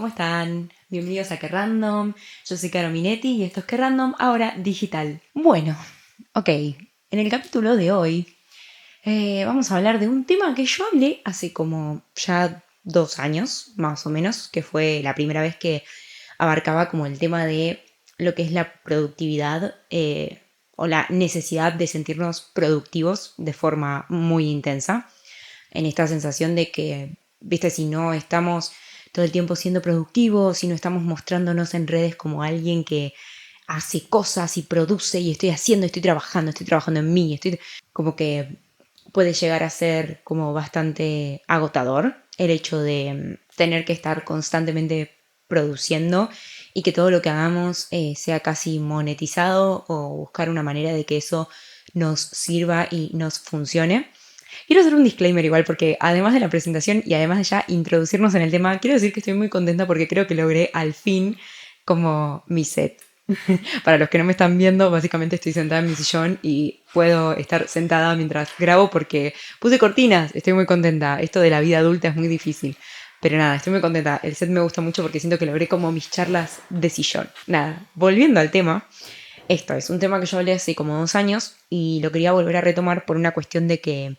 ¿cómo están? Bienvenidos a Que Random. Yo soy Caro Minetti y esto es Que Random, ahora digital. Bueno, ok, en el capítulo de hoy vamos a hablar de un tema que yo hablé hace como ya 2 años, más o menos, que fue la primera vez que abarcaba como el tema de lo que es la productividad o la necesidad de sentirnos productivos de forma muy intensa. En esta sensación de que, viste, si no estamos todo el tiempo siendo productivos, si no estamos mostrándonos en redes como alguien que hace cosas y produce y estoy trabajando en mí, como que puede llegar a ser como bastante agotador el hecho de tener que estar constantemente produciendo y que todo lo que hagamos sea casi monetizado o buscar una manera de que eso nos sirva y nos funcione. Quiero hacer un disclaimer igual porque además de la presentación y además de ya introducirnos en el tema, quiero decir que estoy muy contenta porque creo que logré al fin como mi set. Para los que no me están viendo, básicamente estoy sentada en mi sillón y puedo estar sentada mientras grabo porque puse cortinas, estoy muy contenta. Esto de la vida adulta es muy difícil. Pero nada, estoy muy contenta. El set me gusta mucho porque siento que logré como mis charlas de sillón. Nada, volviendo al tema. Esto es un tema que yo hablé hace como 2 años y lo quería volver a retomar por una cuestión de que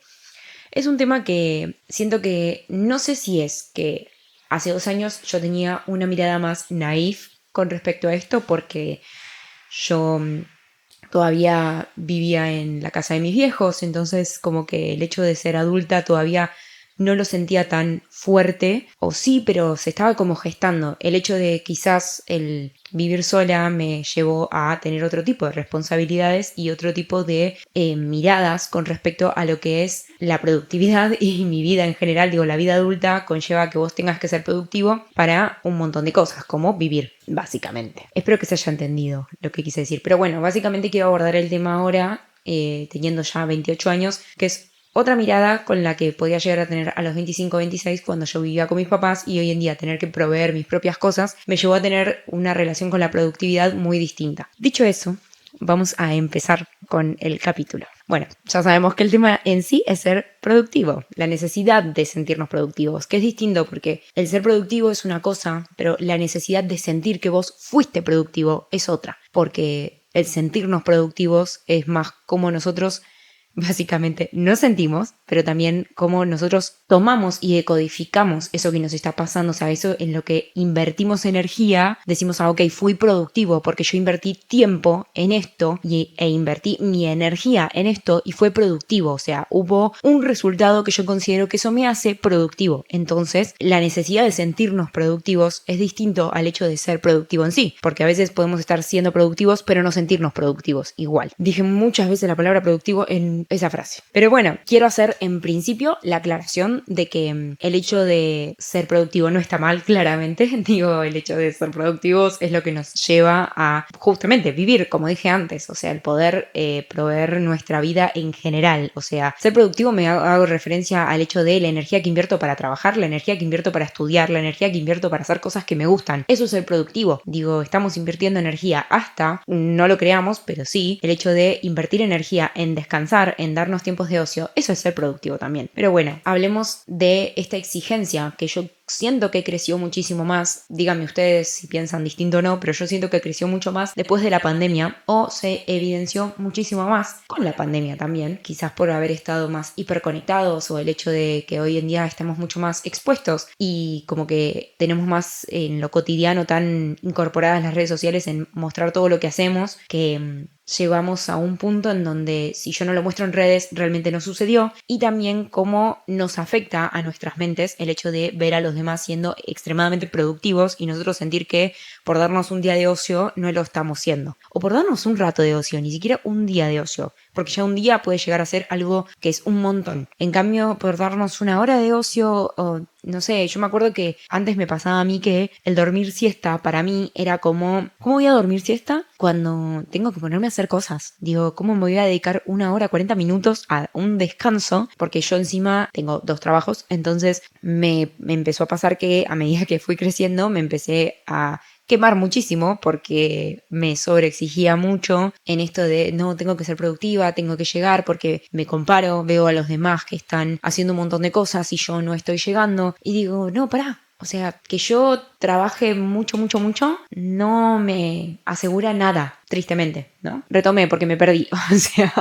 es un tema que siento que no sé si es que hace 2 años yo tenía una mirada más naif con respecto a esto porque yo todavía vivía en la casa de mis viejos, entonces como que el hecho de ser adulta todavía no lo sentía tan fuerte, o sí, pero se estaba como gestando. El hecho de quizás el vivir sola me llevó a tener otro tipo de responsabilidades y otro tipo de miradas con respecto a lo que es la productividad y mi vida en general. Digo, la vida adulta conlleva que vos tengas que ser productivo para un montón de cosas, como vivir, básicamente. Espero que se haya entendido lo que quise decir. Pero bueno, básicamente quiero abordar el tema ahora, teniendo ya 28 años, que es otra mirada con la que podía llegar a tener a los 25 26 cuando yo vivía con mis papás, y hoy en día tener que proveer mis propias cosas me llevó a tener una relación con la productividad muy distinta. Dicho eso, vamos a empezar con el capítulo. Bueno, ya sabemos que el tema en sí es ser productivo, la necesidad de sentirnos productivos, que es distinto porque el ser productivo es una cosa, pero la necesidad de sentir que vos fuiste productivo es otra, porque el sentirnos productivos es más como nosotros básicamente nos sentimos, pero también cómo nosotros tomamos y decodificamos eso que nos está pasando, o sea, eso en lo que invertimos energía, decimos, ok, fui productivo porque yo invertí tiempo en esto e invertí mi energía en esto y fue productivo, o sea, hubo un resultado que yo considero que eso me hace productivo. Entonces, la necesidad de sentirnos productivos es distinto al hecho de ser productivo en sí, porque a veces podemos estar siendo productivos, pero no sentirnos productivos igual. Dije muchas veces la palabra productivo en esa frase. Pero bueno, quiero hacer en principio la aclaración de que el hecho de ser productivo no está mal, claramente. Digo, el hecho de ser productivos es lo que nos lleva a justamente vivir, como dije antes, o sea, el poder proveer nuestra vida en general. O sea, ser productivo me hago referencia al hecho de la energía que invierto para trabajar, la energía que invierto para estudiar, la energía que invierto para hacer cosas que me gustan. Eso es ser productivo. Digo, estamos invirtiendo energía hasta, no lo creamos, pero sí, el hecho de invertir energía en descansar, en darnos tiempos de ocio, eso es ser productivo también. Pero bueno, hablemos de esta exigencia que yo siento que creció muchísimo más. Díganme ustedes si piensan distinto o no, pero yo siento que creció mucho más después de la pandemia, o se evidenció muchísimo más con la pandemia también, quizás por haber estado más hiperconectados o el hecho de que hoy en día estamos mucho más expuestos y como que tenemos más en lo cotidiano tan incorporadas las redes sociales en mostrar todo lo que hacemos, que llegamos a un punto en donde si yo no lo muestro en redes realmente no sucedió, y también cómo nos afecta a nuestras mentes el hecho de ver a los demás siendo extremadamente productivos y nosotros sentir que por darnos un día de ocio no lo estamos siendo, o por darnos un rato de ocio, ni siquiera un día de ocio, porque ya un día puede llegar a ser algo que es un montón. En cambio, por darnos una hora de ocio, o no sé, yo me acuerdo que antes me pasaba a mí que el dormir siesta para mí era como, ¿cómo voy a dormir siesta cuando tengo que ponerme a hacer cosas? Digo, ¿cómo me voy a dedicar 1 hora, 40 minutos a un descanso? Porque yo encima tengo 2 trabajos, entonces me empezó a pasar que a medida que fui creciendo me empecé a quemar muchísimo porque me sobreexigía mucho en esto de no, tengo que ser productiva, tengo que llegar porque me comparo, veo a los demás que están haciendo un montón de cosas y yo no estoy llegando y digo, no, pará, o sea, que yo trabaje mucho, no me asegura nada, tristemente, ¿no? Retomé porque me perdí. O sea,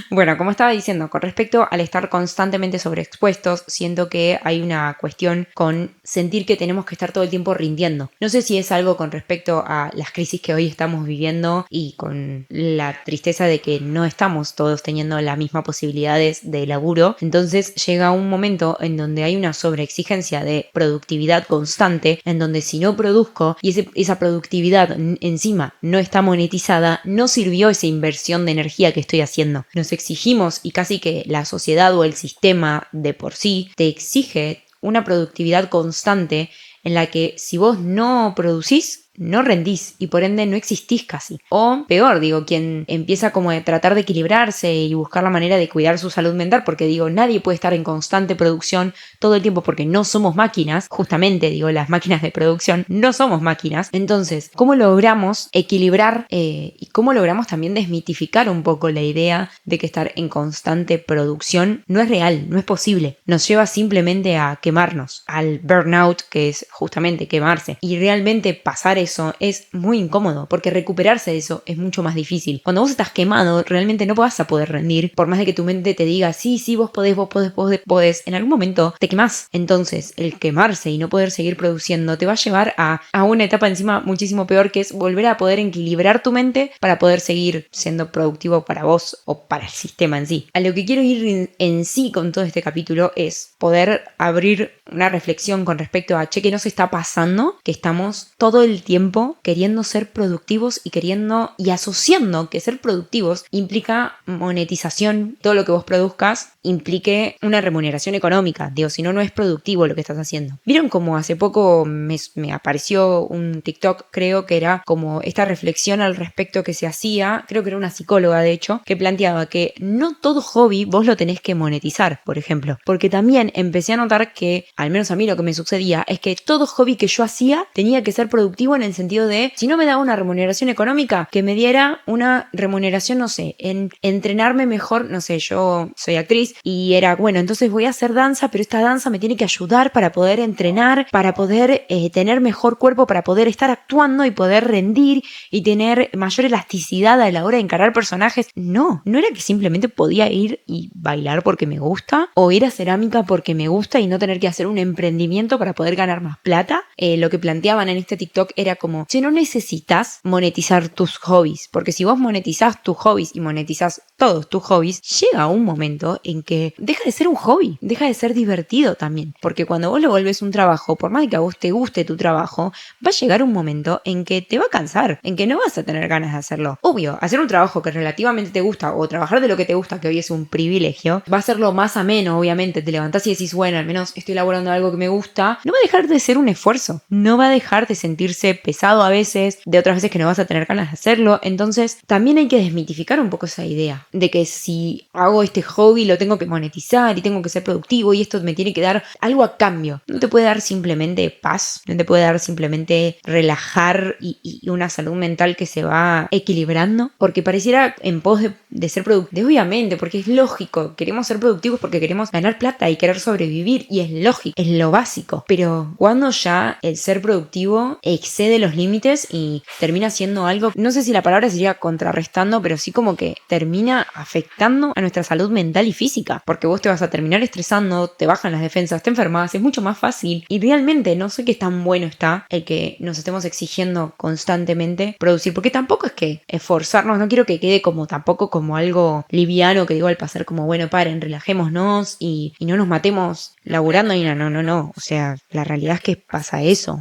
bueno, como estaba diciendo, con respecto al estar constantemente sobreexpuestos, siento que hay una cuestión con sentir que tenemos que estar todo el tiempo rindiendo. No sé si es algo con respecto a las crisis que hoy estamos viviendo y con la tristeza de que no estamos todos teniendo las mismas posibilidades de laburo. Entonces llega un momento en donde hay una sobreexigencia de productividad constante, en donde si no produzco y esa productividad encima no está monetizada, no sirvió esa inversión de energía que estoy haciendo. Nos exigimos, y casi que la sociedad o el sistema de por sí te exige una productividad constante en la que si vos no producís, no rendís y por ende no existís casi. O peor, digo, quien empieza como a tratar de equilibrarse y buscar la manera de cuidar su salud mental, porque digo, nadie puede estar en constante producción todo el tiempo porque no somos máquinas, justamente digo, las máquinas de producción no somos máquinas. Entonces, ¿cómo logramos equilibrar y cómo logramos también desmitificar un poco la idea de que estar en constante producción no es real, no es posible? Nos lleva simplemente a quemarnos, al burnout, que es justamente quemarse, y realmente pasar eso es muy incómodo porque recuperarse de eso es mucho más difícil. Cuando vos estás quemado, realmente no vas a poder rendir, por más de que tu mente te diga sí, vos podés, en algún momento te quemás. Entonces, el quemarse y no poder seguir produciendo te va a llevar a una etapa encima muchísimo peor, que es volver a poder equilibrar tu mente para poder seguir siendo productivo para vos o para el sistema en sí. A lo que quiero ir en sí con todo este capítulo es poder abrir una reflexión con respecto a, ¿qué nos está pasando? Que estamos todo el tiempo queriendo ser productivos y asociando que ser productivos implica monetización. Todo lo que vos produzcas implique una remuneración económica. Digo, si no, no es productivo lo que estás haciendo. ¿Vieron cómo hace poco me apareció un TikTok, creo que era como esta reflexión al respecto que se hacía, creo que era una psicóloga de hecho, que planteaba que no todo hobby vos lo tenés que monetizar, por ejemplo? Porque también empecé a notar que, al menos a mí lo que me sucedía, es que todo hobby que yo hacía tenía que ser productivo en el sentido de, si no me daba una remuneración económica, que me diera una remuneración, no sé, en entrenarme mejor, no sé, yo soy actriz y era, bueno, entonces voy a hacer danza, pero esta danza me tiene que ayudar para poder entrenar, para poder tener mejor cuerpo, para poder estar actuando y poder rendir y tener mayor elasticidad a la hora de encarar personajes. No era que simplemente podía ir y bailar porque me gusta, o ir a cerámica porque me gusta y no tener que hacer un emprendimiento para poder ganar más plata. Lo que planteaban en este TikTok era como, si no necesitas monetizar tus hobbies, porque si vos monetizás tus hobbies y monetizás todos tus hobbies, llega un momento en que deja de ser un hobby, deja de ser divertido también, porque cuando vos lo volvés un trabajo, por más de que a vos te guste tu trabajo, va a llegar un momento en que te va a cansar, en que no vas a tener ganas de hacerlo. Obvio, hacer un trabajo que relativamente te gusta o trabajar de lo que te gusta, que hoy es un privilegio, va a ser lo más ameno, obviamente. Te levantás y decís, bueno, al menos estoy elaborando algo que me gusta. No va a dejar de ser un esfuerzo, no va a dejar de sentirse pesado a veces, de otras veces que no vas a tener ganas de hacerlo. Entonces también hay que desmitificar un poco esa idea de que si hago este hobby lo tengo que monetizar y tengo que ser productivo y esto me tiene que dar algo a cambio. No te puede dar simplemente paz, no te puede dar simplemente relajar y una salud mental que se va equilibrando, porque pareciera en pos de ser productivo, obviamente, porque es lógico, queremos ser productivos porque queremos ganar plata y querer sobrevivir, y es lógico, es lo básico, pero cuando ya el ser productivo excede los límites y termina siendo algo, no sé si la palabra sería contrarrestando, pero sí como que termina afectando a nuestra salud mental y física, porque vos te vas a terminar estresando, te bajan las defensas, te enfermas, es mucho más fácil, y realmente no sé qué tan bueno está el que nos estemos exigiendo constantemente producir, porque tampoco es que esforzarnos, no quiero que quede como tampoco como algo liviano, que digo al pasar como, bueno, paren, relajémonos y no nos matemos laburando, y no, o sea, la realidad es que pasa eso,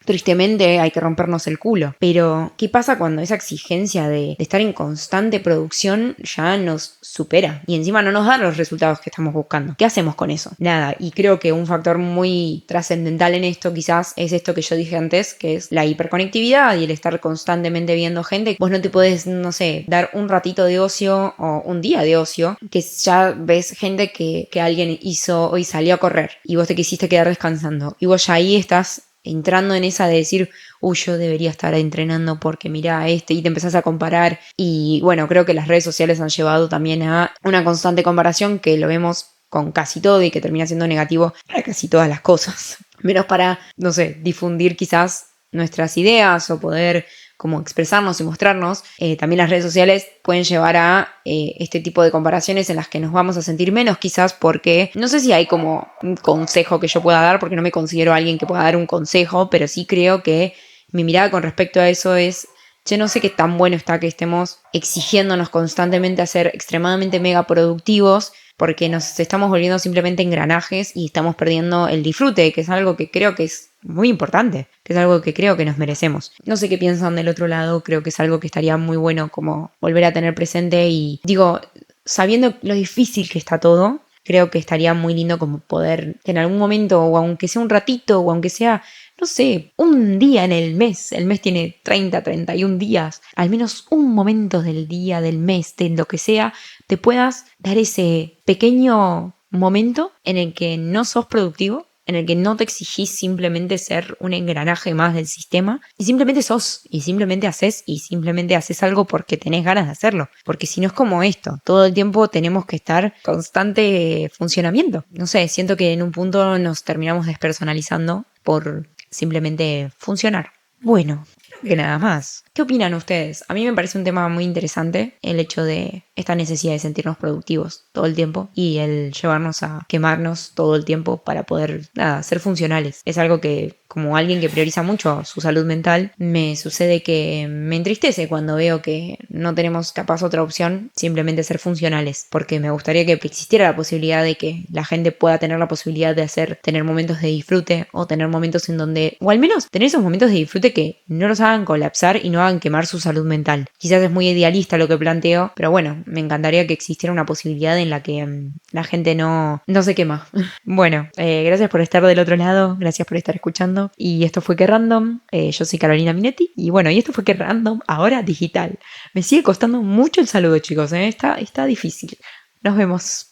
tristemente hay que rompernos el culo, pero ¿qué pasa cuando esa exigencia de estar en constante producción ya nos supera y encima no nos da los resultados que estamos buscando? ¿Qué hacemos con eso? Nada, y creo que un factor muy trascendental en esto quizás es esto que yo dije antes, que es la hiperconectividad y el estar constantemente viendo gente. Vos no te podés, no sé, dar un ratito de ocio o un día de ocio, que ya ves gente que alguien hizo hoy, salió a correr y vos te quisiste quedar descansando y vos ya ahí estás entrando en esa de decir, yo debería estar entrenando porque mira y te empezás a comparar. Y bueno, creo que las redes sociales han llevado también a una constante comparación que lo vemos con casi todo y que termina siendo negativo para casi todas las cosas. menos para, no sé, difundir quizás nuestras ideas o poder como expresarnos y mostrarnos. También las redes sociales pueden llevar a este tipo de comparaciones en las que nos vamos a sentir menos quizás, porque no sé si hay como un consejo que yo pueda dar, porque no me considero alguien que pueda dar un consejo, pero sí creo que mi mirada con respecto a eso es: yo no sé qué tan bueno está que estemos exigiéndonos constantemente a ser extremadamente mega productivos, porque nos estamos volviendo simplemente engranajes y estamos perdiendo el disfrute, que es algo que creo que es muy importante, que es algo que creo que nos merecemos. No sé qué piensan del otro lado, creo que es algo que estaría muy bueno como volver a tener presente, y digo, sabiendo lo difícil que está todo, creo que estaría muy lindo como poder en algún momento, o aunque sea un ratito, o aunque sea, no sé, un día en el mes tiene 31 días, al menos un momento del día, del mes, de lo que sea, te puedas dar ese pequeño momento en el que no sos productivo, en el que no te exigís simplemente ser un engranaje más del sistema, y simplemente sos, y simplemente haces algo porque tenés ganas de hacerlo. Porque si no es como esto, todo el tiempo tenemos que estar constante funcionamiento. No sé, siento que en un punto nos terminamos despersonalizando por simplemente funcionar. Bueno, creo que nada más. ¿Qué opinan ustedes? A mí me parece un tema muy interesante el hecho de esta necesidad de sentirnos productivos todo el tiempo y el llevarnos a quemarnos todo el tiempo para poder, nada, ser funcionales. Es algo que, como alguien que prioriza mucho su salud mental, me sucede que me entristece cuando veo que no tenemos capaz otra opción, simplemente ser funcionales, porque me gustaría que existiera la posibilidad de que la gente pueda tener la posibilidad de tener momentos de disfrute, o tener momentos en donde, o al menos tener esos momentos de disfrute que no los hagan colapsar y no hagan quemar su salud mental. Quizás es muy idealista lo que planteo, pero bueno, me encantaría que existiera una posibilidad en la que la gente no se quema. Bueno, gracias por estar del otro lado, gracias por estar escuchando, y esto fue Que Random. Yo soy Carolina Minetti, y bueno, y esto fue Que Random, ahora digital. Me sigue costando mucho el saludo, chicos, está difícil. Nos vemos.